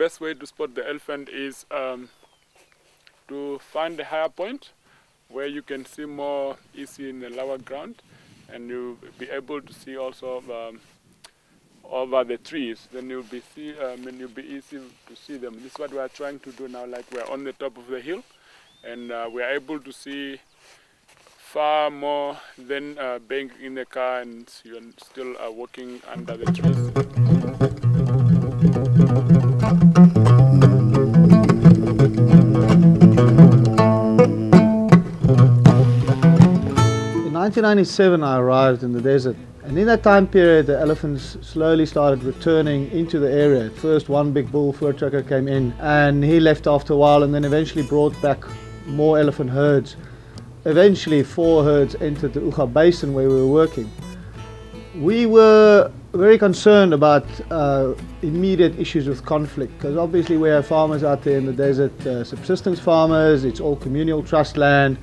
best way to spot the elephant is to find the higher point where you can see more easy in the lower ground, and you'll be able to see also over the trees. Then you'll be easy to see them. This is what we are trying to do now. Like we're on the top of the hill, and we are able to see far more than being in the car and you're still walking under the trees. In 1997 I arrived in the desert, and in that time period the elephants slowly started returning into the area. At first one big bull fur trucker came in and he left after a while, and then eventually brought back more elephant herds. Eventually 4 herds entered the EHRA basin where we were working. We were very concerned about immediate issues with conflict, because obviously we have farmers out there in the desert, subsistence farmers. It's all communal trust land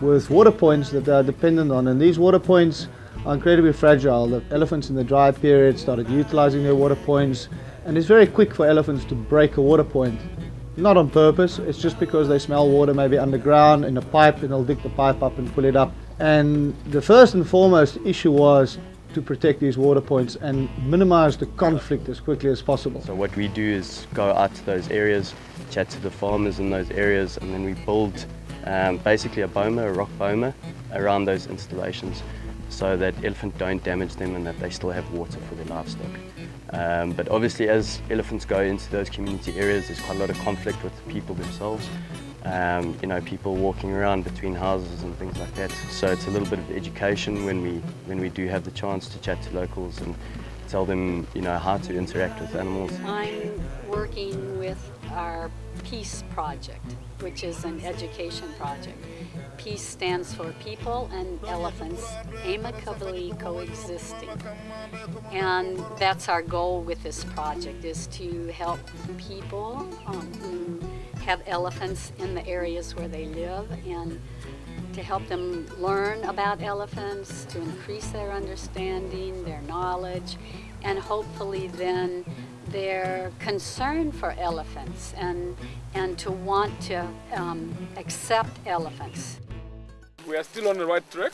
with water points that they are dependent on, and these water points are incredibly fragile. The elephants in the dry period started utilizing their water points, and it's very quick for elephants to break a water point. Not on purpose, it's just because they smell water maybe underground in a pipe, and they'll dig the pipe up and pull it up. And the first and foremost issue was to protect these water points and minimize the conflict as quickly as possible. So what we do is go out to those areas, chat to the farmers in those areas, and then we build basically a boma, a rock boma, around those installations so that elephants don't damage them and that they still have water for their livestock. But obviously as elephants go into those community areas, there's quite a lot of conflict with the people themselves. You know, people walking around between houses and things like that. So it's a little bit of education when we do have the chance to chat to locals and tell them, you know, how to interact with animals. I'm working with our Peace project, which is an education project. Peace stands for people and elephants amicably coexisting. And that's our goal with this project, is to help people who have elephants in the areas where they live, and to help them learn about elephants, to increase their understanding, their knowledge, and hopefully then their concern for elephants and to want to accept elephants. We are still on the right track.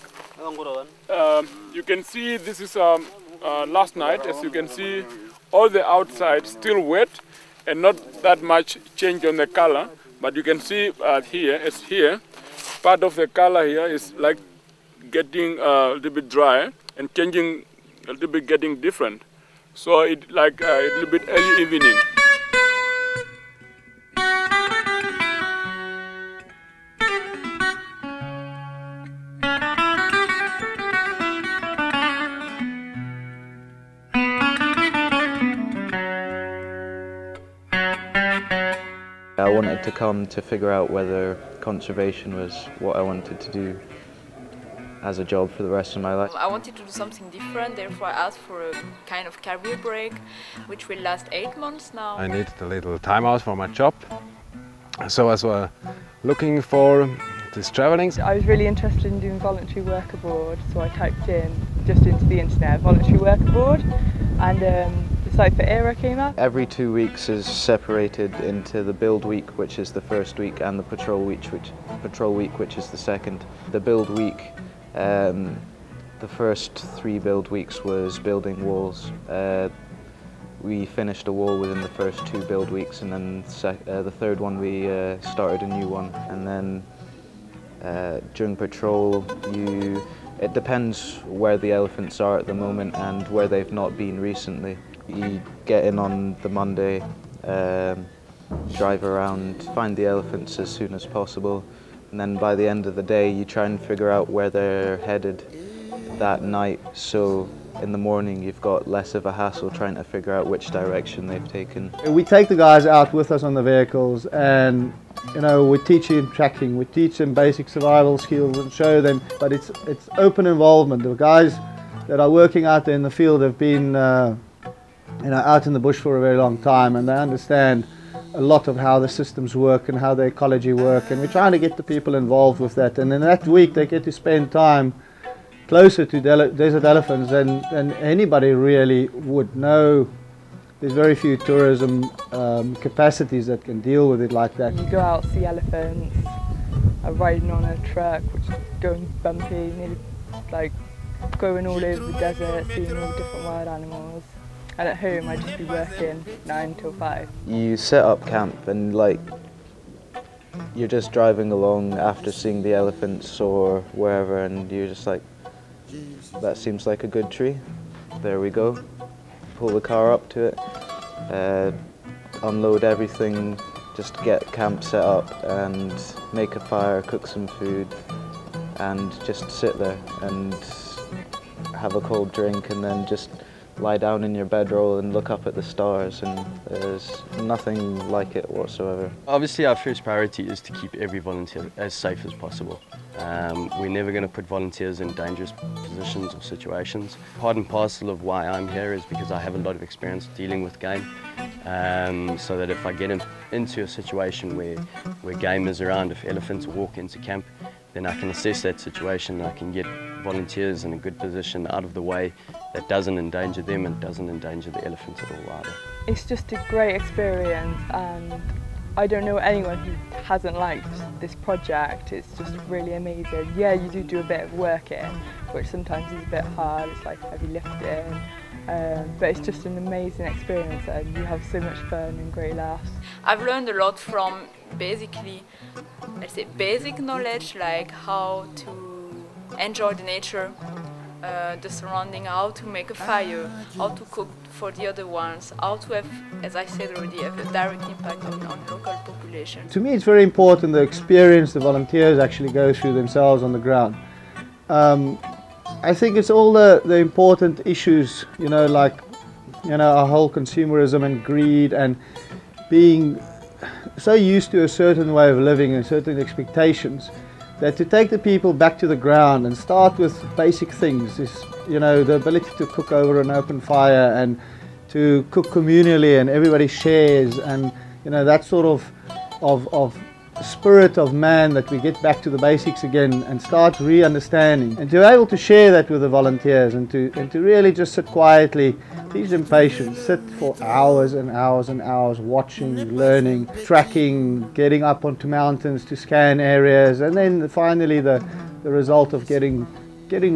You can see this is last night. As you can see, all the outside still wet and not that much change on the color, but you can see here, part of the color here is like getting a little bit dry and changing a little bit, getting different. So it like a little bit early evening. I wanted to come to figure out whether conservation was what I wanted to do as a job for the rest of my life. I wanted to do something different, therefore I asked for a kind of career break, which will last 8 months now. I needed a little time out for my job, so I was looking for this travelling. I was really interested in doing voluntary work abroad, so I typed in, just into the internet, voluntary work abroad, and the site for EHRA came up. Every 2 weeks is separated into the build week, which is the first week, and the patrol week, which is the second. The build week, the first 3 build weeks was building walls. We finished a wall within the first 2 build weeks, and then the third one we started a new one. And then during patrol, it depends where the elephants are at the moment and where they've not been recently. You get in on the Monday, drive around, find the elephants as soon as possible, and then by the end of the day you try and figure out where they're headed that night, so in the morning you've got less of a hassle trying to figure out which direction they've taken. We take the guys out with us on the vehicles, and you know, we teach them tracking, we teach them basic survival skills and show them, but it's open involvement. The guys that are working out there in the field have been you know, out in the bush for a very long time, and they understand a lot of how the systems work and how the ecology work, and we're trying to get the people involved with that. And in that week they get to spend time closer to desert elephants than anybody really would know there's very few tourism capacities that can deal with it like that. You go out, see elephants, riding on a truck, which is going bumpy, nearly like going all over the desert, seeing all different wild animals. And at home I'd just be working 9 till 5. You set up camp and like you're just driving along after seeing the elephants or wherever, and you're just like, that seems like a good tree. There we go. Pull the car up to it, unload everything, just get camp set up and make a fire, cook some food, and just sit there and have a cold drink, and then just lie down in your bedroll and look up at the stars, and there's nothing like it whatsoever. Obviously our first priority is to keep every volunteer as safe as possible. We're never going to put volunteers in dangerous positions or situations. Part and parcel of why I'm here is because I have a lot of experience dealing with game, so that if I get into a situation where game is around, if elephants walk into camp, then I can assess that situation and I can get volunteers in a good position out of the way that doesn't endanger them and doesn't endanger the elephants at all either. It's just a great experience, and I don't know anyone who hasn't liked this project. It's just really amazing. Yeah, you do a bit of work in, which sometimes is a bit hard, it's like heavy lifting, but it's just an amazing experience and you have so much fun and great laughs. I've learned a lot from basically, let's say, basic knowledge, like how to enjoy the nature, the surrounding, how to make a fire, how to cook for the other ones, how to have, as I said already, have a direct impact on local population. To me it's very important the experience the volunteers actually go through themselves on the ground. I think it's all the important issues, you know, like, you know, our whole consumerism and greed and being so used to a certain way of living and certain expectations, that to take the people back to the ground and start with basic things is, you know, the ability to cook over an open fire and to cook communally and everybody shares, and, you know, that sort of spirit of man, that we get back to the basics again and start re-understanding, and to be able to share that with the volunteers and to really just sit quietly, teach them patience, sit for hours and hours and hours watching, learning, tracking, getting up onto mountains to scan areas, and then finally the result of getting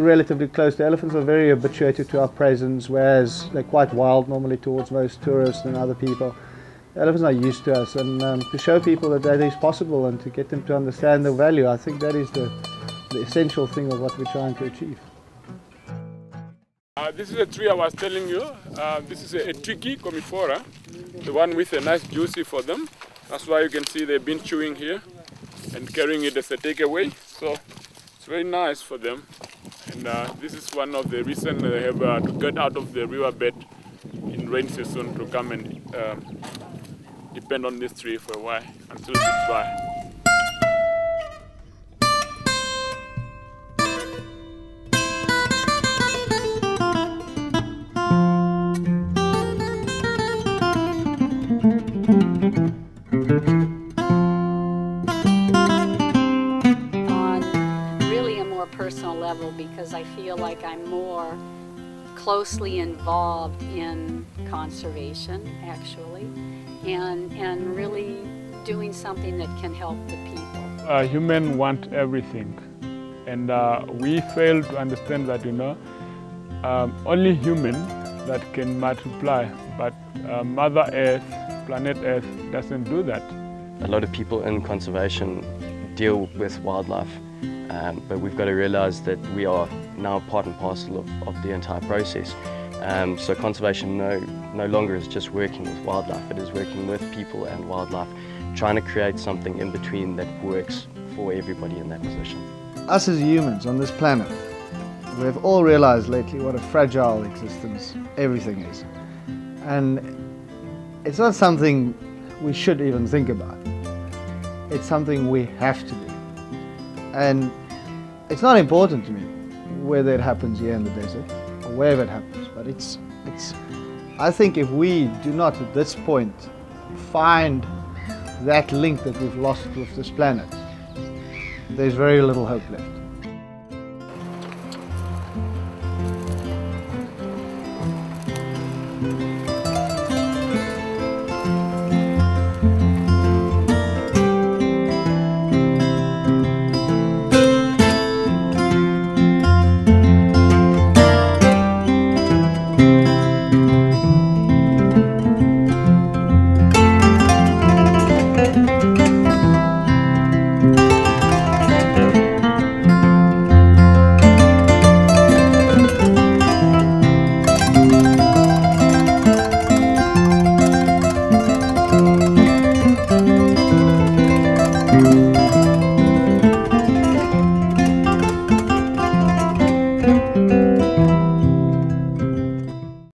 relatively close. The elephants are very habituated to our presence, whereas they're quite wild normally towards most tourists and other people. The elephants are used to us, and to show people that is possible and to get them to understand the value, I think that is the essential thing of what we're trying to achieve. This is a tree I was telling you. This is a tricky comifera, the one with a nice juicy for them. That's why you can see they've been chewing here and carrying it as a takeaway. So it's very nice for them. And this is one of the reasons they have to get out of the riverbed in rain season to come and depend on this tree for a while until it's dry. On really a more personal level, because I feel like I'm more closely involved in conservation, actually, and really doing something that can help the people. Humans want everything, and we fail to understand that, you know, only human that can multiply, but Mother Earth, planet Earth, doesn't do that. A lot of people in conservation deal with wildlife, but we've got to realise that we are now part and parcel of the entire process. So conservation no longer is just working with wildlife, it is working with people and wildlife, trying to create something in between that works for everybody in that position. Us as humans on this planet, we have all realised lately what a fragile existence everything is. And it's not something we should even think about. It's something we have to do. And it's not important to me whether it happens here in the desert or wherever it happens, but I think if we do not at this point find that link that we've lost with this planet, there's very little hope left.